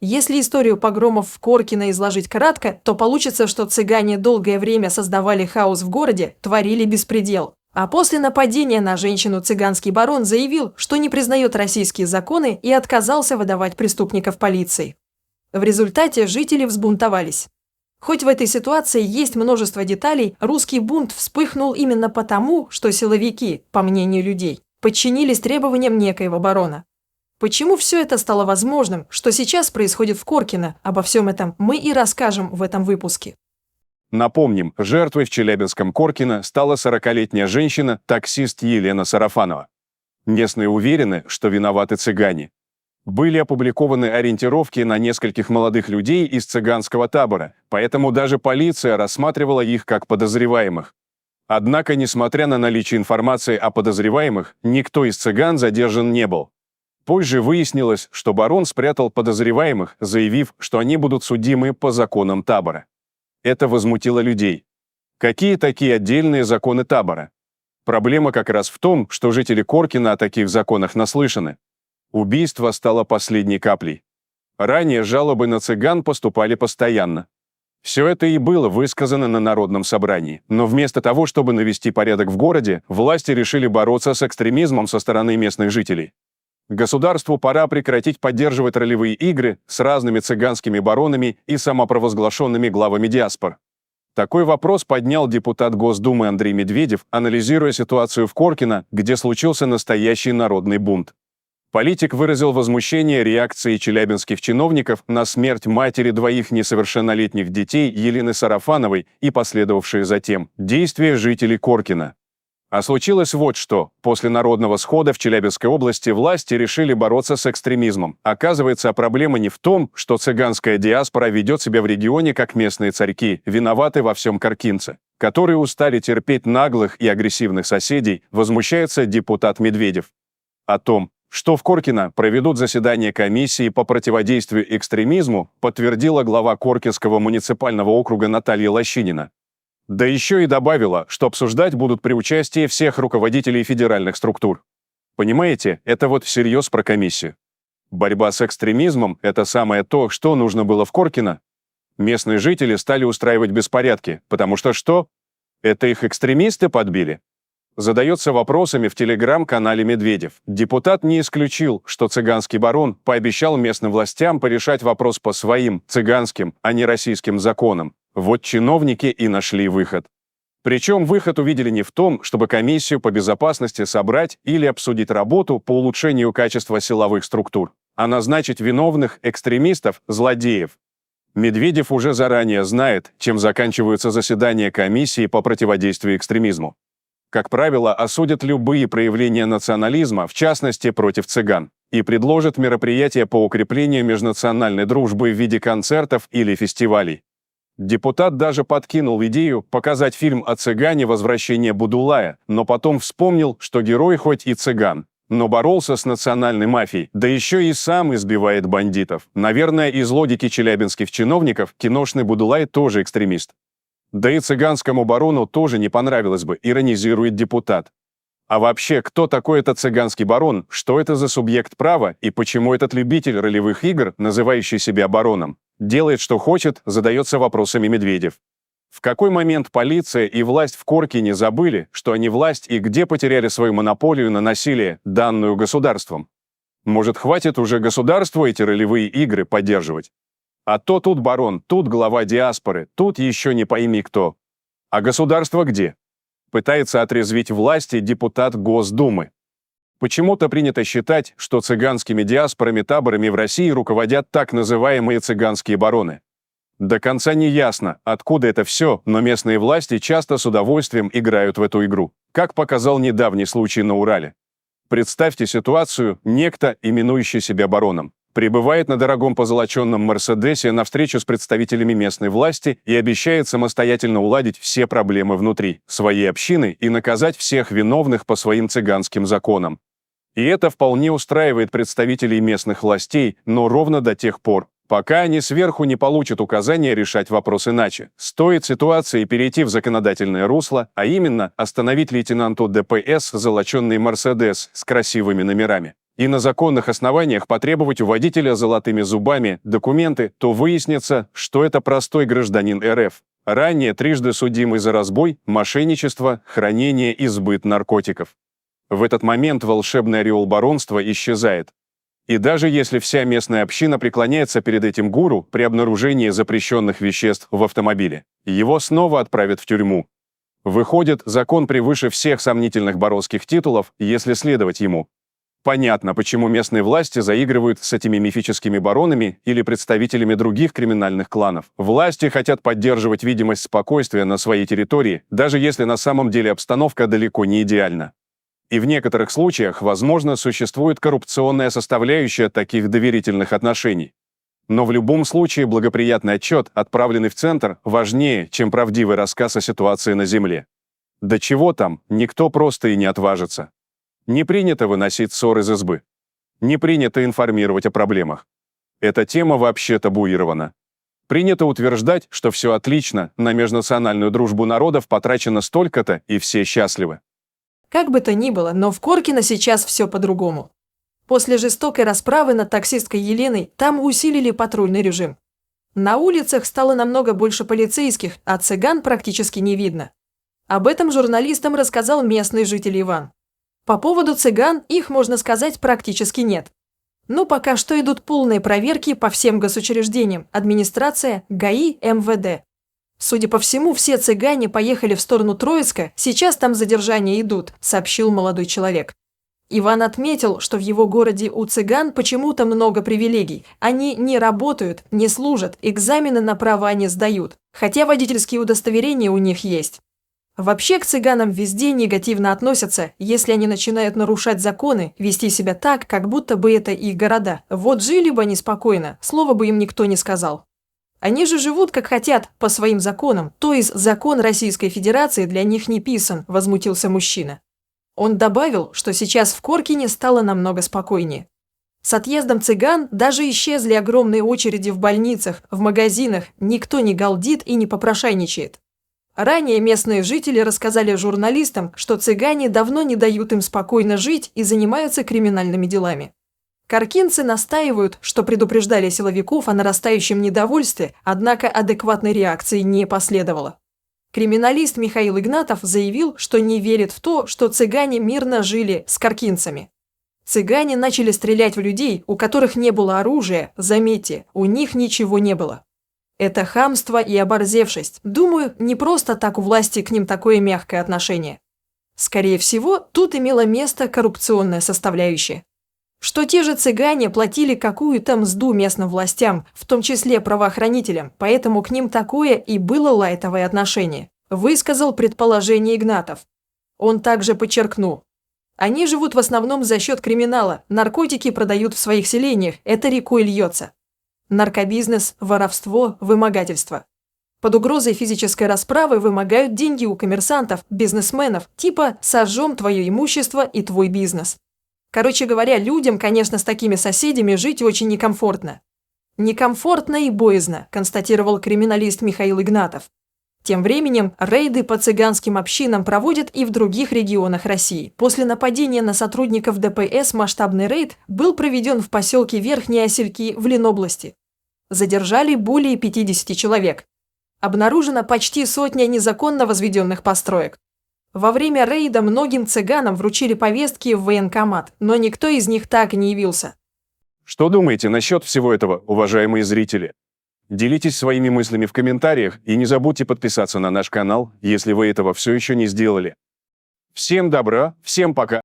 Если историю погромов в Коркино изложить кратко, то получится, что цыгане долгое время создавали хаос в городе, творили беспредел. А после нападения на женщину цыганский барон заявил, что не признает российские законы и отказался выдавать преступников полиции. В результате жители взбунтовались. Хоть в этой ситуации есть множество деталей, русский бунт вспыхнул именно потому, что силовики, по мнению людей, подчинились требованиям некоего барона. Почему все это стало возможным, что сейчас происходит в Коркино, обо всем этом мы и расскажем в этом выпуске. Напомним, жертвой в челябинском Коркино стала 40-летняя женщина, таксист Елена Сарафанова. Местные уверены, что виноваты цыгане. Были опубликованы ориентировки на нескольких молодых людей из цыганского табора, поэтому даже полиция рассматривала их как подозреваемых. Однако, несмотря на наличие информации о подозреваемых, никто из цыган задержан не был. Позже выяснилось, что барон спрятал подозреваемых, заявив, что они будут судимы по законам табора. Это возмутило людей. Какие такие отдельные законы табора? Проблема как раз в том, что жители Коркино о таких законах наслышаны. Убийство стало последней каплей. Ранее жалобы на цыган поступали постоянно. Все это и было высказано на народном собрании. Но вместо того, чтобы навести порядок в городе, власти решили бороться с экстремизмом со стороны местных жителей. Государству пора прекратить поддерживать ролевые игры с разными цыганскими баронами и самопровозглашенными главами диаспор. Такой вопрос поднял депутат Госдумы Андрей Медведев, анализируя ситуацию в Коркино, где случился настоящий народный бунт. Политик выразил возмущение реакцией челябинских чиновников на смерть матери двоих несовершеннолетних детей Елены Сарафановой и последовавшие затем действия жителей Коркино. А случилось вот что. После народного схода в Челябинской области власти решили бороться с экстремизмом. Оказывается, проблема не в том, что цыганская диаспора ведет себя в регионе как местные царьки, виноваты во всем коркинцы, которые устали терпеть наглых и агрессивных соседей, возмущается депутат Медведев. О том, что в Коркино проведут заседание комиссии по противодействию экстремизму, подтвердила глава Коркинского муниципального округа Наталья Лощинина. Да еще и добавила, что обсуждать будут при участии всех руководителей федеральных структур. Понимаете, это вот всерьез про комиссию. Борьба с экстремизмом – это самое то, что нужно было в Коркино. Местные жители стали устраивать беспорядки, потому что что? Это их экстремисты подбили? Задается вопросами в телеграм-канале Медведев. Депутат не исключил, что цыганский барон пообещал местным властям порешать вопрос по своим, цыганским, а не российским законам. Вот чиновники и нашли выход. Причем выход увидели не в том, чтобы комиссию по безопасности собрать или обсудить работу по улучшению качества силовых структур, а назначить виновных экстремистов, злодеев. Медведев уже заранее знает, чем заканчиваются заседания комиссии по противодействию экстремизму. Как правило, осудят любые проявления национализма, в частности против цыган, и предложат мероприятия по укреплению межнациональной дружбы в виде концертов или фестивалей. Депутат даже подкинул идею показать фильм о цыгане «Возвращение Будулая», но потом вспомнил, что герой хоть и цыган, но боролся с национальной мафией, да еще и сам избивает бандитов. Наверное, из логики челябинских чиновников киношный Будулай тоже экстремист. Да и цыганскому барону тоже не понравилось бы, иронизирует депутат. А вообще, кто такой этот цыганский барон, что это за субъект права и почему этот любитель ролевых игр, называющий себя бароном, делает, что хочет, задается вопросами Медведев. В какой момент полиция и власть в Коркине забыли, что они власть и где потеряли свою монополию на насилие, данную государством? Может, хватит уже государству эти ролевые игры поддерживать? А то тут барон, тут глава диаспоры, тут еще не пойми кто. А государство где? Пытается отрезвить власти депутат Госдумы. Почему-то принято считать, что цыганскими диаспорами-таборами в России руководят так называемые цыганские бароны. До конца не ясно, откуда это все, но местные власти часто с удовольствием играют в эту игру, как показал недавний случай на Урале. Представьте ситуацию, некто, именующий себя бароном, прибывает на дорогом позолоченном «Мерседесе» на встречу с представителями местной власти и обещает самостоятельно уладить все проблемы внутри своей общины и наказать всех виновных по своим цыганским законам. И это вполне устраивает представителей местных властей, но ровно до тех пор, пока они сверху не получат указания решать вопрос иначе. Стоит ситуации перейти в законодательное русло, а именно остановить лейтенанту ДПС золоченный «Мерседес» с красивыми номерами. и на законных основаниях потребовать у водителя золотыми зубами документы, то выяснится, что это простой гражданин РФ, ранее трижды судимый за разбой, мошенничество, хранение и сбыт наркотиков. В этот момент волшебный ореол баронства исчезает. И даже если вся местная община преклоняется перед этим гуру при обнаружении запрещенных веществ в автомобиле, его снова отправят в тюрьму. Выходит, закон превыше всех сомнительных баронских титулов, если следовать ему. Понятно, почему местные власти заигрывают с этими мифическими баронами или представителями других криминальных кланов. Власти хотят поддерживать видимость спокойствия на своей территории, даже если на самом деле обстановка далеко не идеальна. И в некоторых случаях, возможно, существует коррупционная составляющая таких доверительных отношений. Но в любом случае благоприятный отчет, отправленный в центр, важнее, чем правдивый рассказ о ситуации на земле. Да чего там, никто просто и не отважится. Не принято выносить ссор из избы. Не принято информировать о проблемах. Эта тема вообще табуирована. Принято утверждать, что все отлично, на межнациональную дружбу народов потрачено столько-то, и все счастливы. Как бы то ни было, но в Коркино сейчас все по-другому. После жестокой расправы над таксисткой Еленой там усилили патрульный режим. На улицах стало намного больше полицейских, а цыган практически не видно. Об этом журналистам рассказал местный житель Иван. По поводу цыган их, можно сказать, практически нет. Но пока что идут полные проверки по всем госучреждениям, администрация, ГАИ, МВД. Судя по всему, все цыгане поехали в сторону Троицка, сейчас там задержания идут, сообщил молодой человек. Иван отметил, что в его городе у цыган почему-то много привилегий. Они не работают, не служат, экзамены на права не сдают, хотя водительские удостоверения у них есть. Вообще к цыганам везде негативно относятся, если они начинают нарушать законы, вести себя так, как будто бы это их города. Вот жили бы они спокойно, слова бы им никто не сказал. Они же живут как хотят, по своим законам, то есть закон Российской Федерации для них не писан, возмутился мужчина. Он добавил, что сейчас в Коркине стало намного спокойнее. С отъездом цыган даже исчезли огромные очереди в больницах, в магазинах, никто не галдит и не попрошайничает. Ранее местные жители рассказали журналистам, что цыгане давно не дают им спокойно жить и занимаются криминальными делами. Коркинцы настаивают, что предупреждали силовиков о нарастающем недовольстве, однако адекватной реакции не последовало. Криминалист Михаил Игнатов заявил, что не верит в то, что цыгане мирно жили с коркинцами. Цыгане начали стрелять в людей, у которых не было оружия, заметьте, у них ничего не было. Это хамство и оборзевшесть. Думаю, не просто так у власти к ним такое мягкое отношение. Скорее всего, тут имела место коррупционная составляющая. Что те же цыгане платили какую-то мзду местным властям, в том числе правоохранителям, поэтому к ним такое и было лайтовое отношение, высказал предположение Игнатов. Он также подчеркнул. Они живут в основном за счет криминала, наркотики продают в своих селениях, это рекой льется. Наркобизнес, воровство, вымогательство. Под угрозой физической расправы вымогают деньги у коммерсантов, бизнесменов, типа «сожжем твое имущество и твой бизнес». Короче говоря, людям, конечно, с такими соседями жить очень некомфортно. Некомфортно и боязно, констатировал криминалист Михаил Игнатов. Тем временем рейды по цыганским общинам проводят и в других регионах России. После нападения на сотрудников ДПС масштабный рейд был проведен в поселке Верхние Осельки в Ленобласти. Задержали более 50 человек. Обнаружено почти сотня незаконно возведенных построек. Во время рейда многим цыганам вручили повестки в военкомат, но никто из них так и не явился. Что думаете насчет всего этого, уважаемые зрители? Делитесь своими мыслями в комментариях и не забудьте подписаться на наш канал, если вы этого все еще не сделали. Всем добра, всем пока!